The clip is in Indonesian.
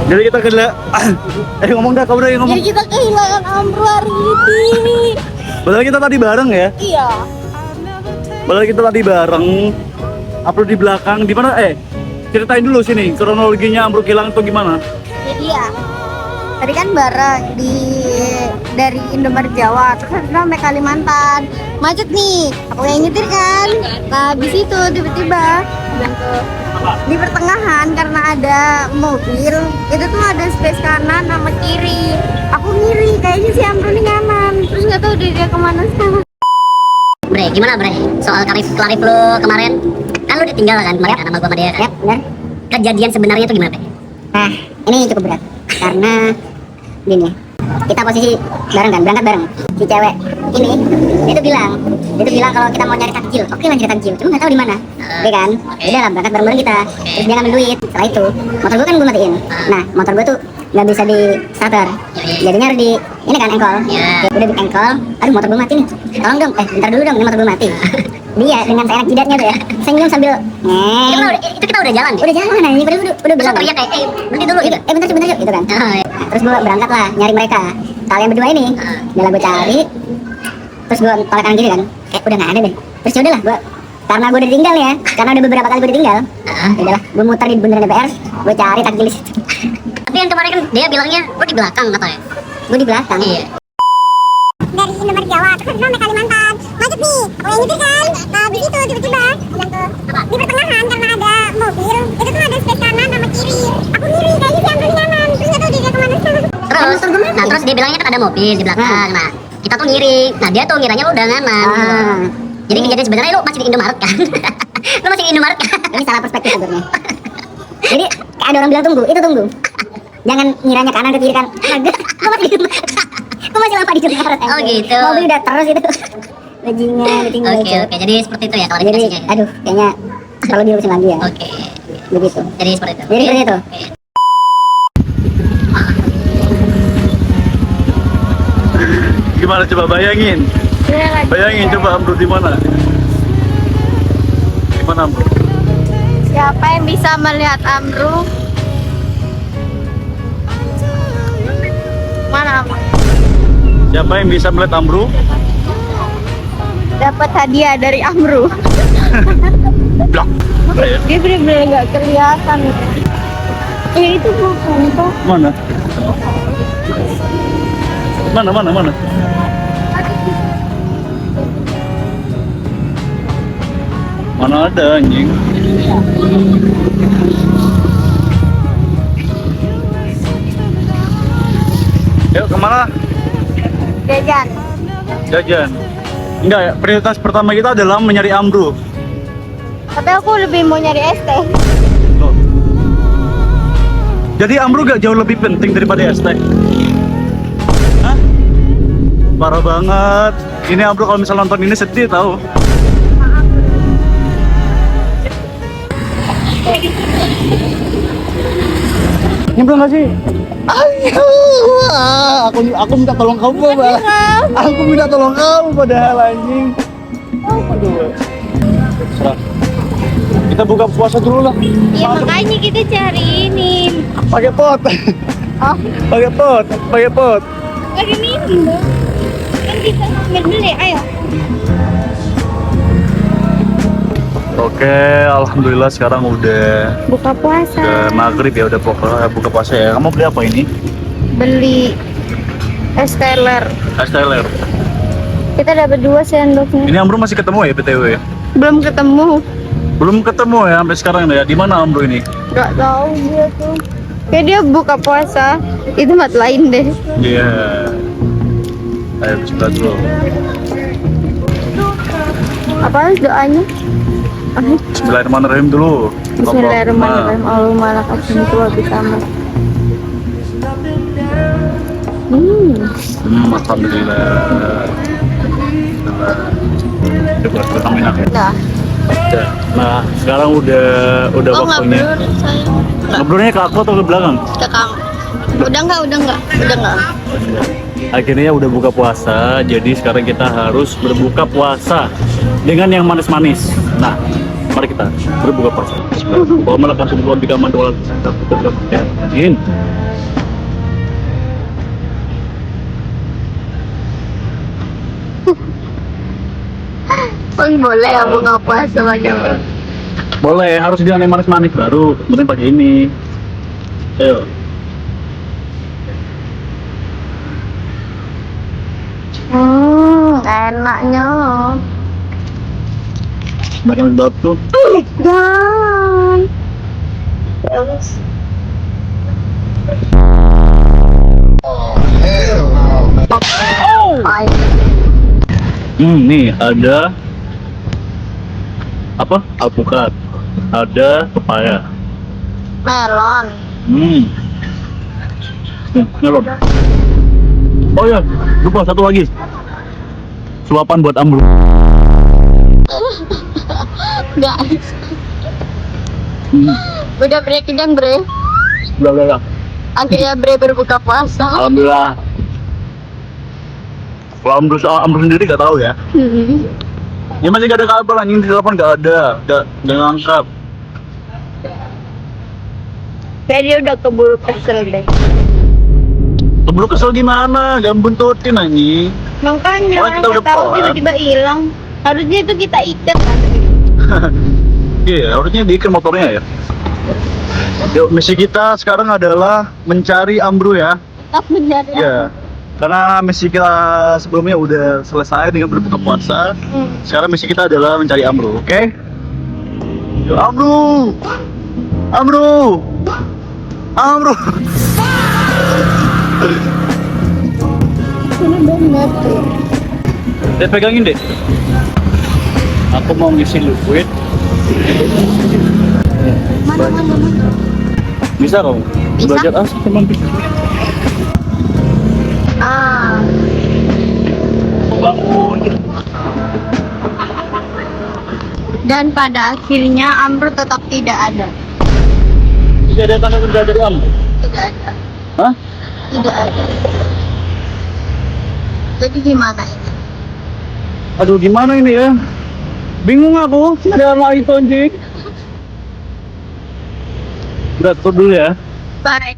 Jadi kita ngomong dah, kamu udah ngomong. Jadi kita kehilangan Amru hari ini. Padahal kita tadi bareng ya. Iya. Padahal kita tadi bareng. Upload di belakang. Di mana? Ceritain dulu sini kronologinya Amru hilang tuh gimana? Jadi ya, tadi kan bareng dari Indomaret Jawa, terus sampai Kalimantan. Macet nih, aku yang nyetir kan. Nah, habis itu tiba-tiba di pertengahan karena ada mobil, itu tuh ada space kanan sama kiri. Aku ngiri, kayaknya si Amru nih kanan. Terus nggak tahu dia kemana sekarang. Bre, gimana Bre? Soal klarif lu kemarin, kan lu ditinggal kan kemarin sama gua sama dia kan? Yap, benar. Kejadian sebenarnya itu gimana Bre? Nah, ini cukup berat karena gini, kita posisi bareng kan, berangkat bareng. Si cewek ini itu bilang kalau kita mau nyari takjil, oke lah nyari takjil, cuma nggak tahu di mana, ya kan? Udah lah berangkat bareng-bareng kita, terus dia ngambil duit. Setelah itu motor gue kan gue matiin. Nah motor gue tuh nggak bisa di starter, jadinya harus di ini kan engkol. Udah di engkol, aduh motor gue mati nih, tolong dong, bentar dulu dong, ini motor gue mati. Dia dengan seenak jidatnya tuh ya, senyum sambil Itu kita udah jalan. udah jalan aja, udah bilang Teriak kayak, berhenti dulu gitu. bentar yuk gitu kan. Nah, terus gue berangkat lah nyari mereka, kalian berdua ini. Udah gue cari, terus gue tolak kanan kiri kan, kayak udah nggak ada deh. Terus ya udahlah, karena gue udah ditinggal ya, karena udah beberapa kali gue ditinggal. Udahlah, gue muter di bundaran DPR, gue cari takjil di situ. Tapi yang kemarin kan dia bilangnya lu di belakang katanya. Gue di belakang. Iya. Dari Indomaret Jawa, terus sampai Kalimantan. Macet nih, aku yang nyetir kan. Nah, habis itu tiba-tiba di pertengahan karena ada mobil, itu tuh ada space kanan sama kiri. Aku ngiri, kayaknya si Amru kanan. Terus nggak tahu dia kemana sekarang. Terus dia bilangnya kan ada mobil di belakang. Nah, kita tuh ngiri. Nah, dia tuh ngiranya lu udah nganan. Jadi kejadian sebenarnya lu masih di Indomaret kan? Lu masih di Indomaret kan? Ini salah perspektif sebenarnya. Jadi kayak ada orang bilang tunggu, itu tunggu. Jangan ngiranya kanan ke kiri kan. Gue masih di Indomaret. Gue masih lama di Indomaret. Oh gitu. Mobil udah terus itu. Bajingan ditinggal Oke, jadi seperti itu ya Jadi, klarifikasinya. aduh, kayaknya perlu diurusin lagi ya. Oke. Begitu. Jadi seperti itu. Jadi seperti itu. Oke. Gimana coba bayangin? Bayangin coba Amru di mana? Di mana Amru? Siapa yang bisa melihat Amru? Mana Amru? Siapa yang bisa melihat Amru? Dapat hadiah dari Amru. Blok. Ya. Dia benar-benar nggak kelihatan. Itu bukan tuh. Mana? Mana? Mana ada anjing? Yuk kemana? Jajan. Jajan. Enggak ya, prioritas pertama kita adalah mencari Amru. Tapi aku lebih mau nyari es teh. Tuh. Jadi Amru gak jauh lebih penting daripada ST? Hah? Parah banget. Ini Amru kalau misal nonton ini sedih tahu. Nyemplung gak sih? Ayo, aku minta tolong kamu, Mbak. Aku minta tolong kamu padahal anjing. Aduh. Serah. Kita buka puasa dulu lah. Iya makanya kita cari ini. Pakai pot. Oh, Pakai pot. lagi minum dong. Kan kita ngambil beli, ayo. Oke, alhamdulillah sekarang udah Buka puasa. maghrib ya, udah buka puasa ya. Kamu beli apa ini? Beli es teler. Es teler. Kita dapat 2 sendoknya. Ini Amru masih ketemu ya BTW? Belum ketemu. Belum ketemu ya sampai sekarang ya. Di mana Amru ini? Gak tahu dia tuh. Kayak dia buka puasa di tempat lain deh. Iya. Ayo bismillah dulu. Apa doanya? Bismillahirrahmanirrahim dulu. Bismillahirrahmanirrahim. Allahumma lakal hamdu wa bihamdik. Alhamdulillah. Coba amin. Nah, Nah, sekarang udah waktunya. Ngobrolnya ke aku atau ke belakang? ke kamu. Udah enggak. Akhirnya udah buka puasa, jadi sekarang kita harus berbuka puasa dengan yang manis-manis. Nah, Mari kita berbuka puasa. Bahwa melakukan sebuah tiga mandolan kita ya. Amin. Bang boleh ya buka puasa banyak. Boleh, harus dia yang manis-manis baru. Kemudian pagi ini. Ayo. Enaknya. Makan batu. Dan. Terus. Nih ada apa? Alpukat. Ada pepaya. Melon. Melon. Oh ya, lupa satu lagi. Suapan buat Amru. Guys. Udah bre kenyang bre. Udah. Akhirnya bre berbuka puasa. Alhamdulillah. Kalau Amru sendiri gak tahu ya. Ya masih gak ada kabar, anjing di telepon gak ada, gak ngangkat. Kayaknya udah keburu kesel deh. Keburu kesel gimana? Gak buntutin anjing. Makanya Oh, kita udah tahu pelan. tiba-tiba hilang. Harusnya itu kita ikat kan. Iya, harusnya diikat motornya ya. Yuk, misi kita sekarang adalah mencari Amru ya. Tetap menjadi. Iya. Karena misi kita sebelumnya udah selesai dengan berbuka puasa. Sekarang misi kita adalah mencari Amru, oke? Yuk, Amru! Amru! Amru! Ini benar tuh. Dek, pegangin deh. Aku mau ngisi liquid. Mana. Bisa dong? Bisa. Belajar asik teman. Bangun. Dan pada akhirnya Amru tetap tidak ada. Tidak ada tanda kerja dari Amru? Tidak ada. Hah? Tidak ada. Jadi gimana ini? Aduh, gimana ini ya? Bingung aku. Ada apa itu anjing? Udah, tutup dulu ya. Bye.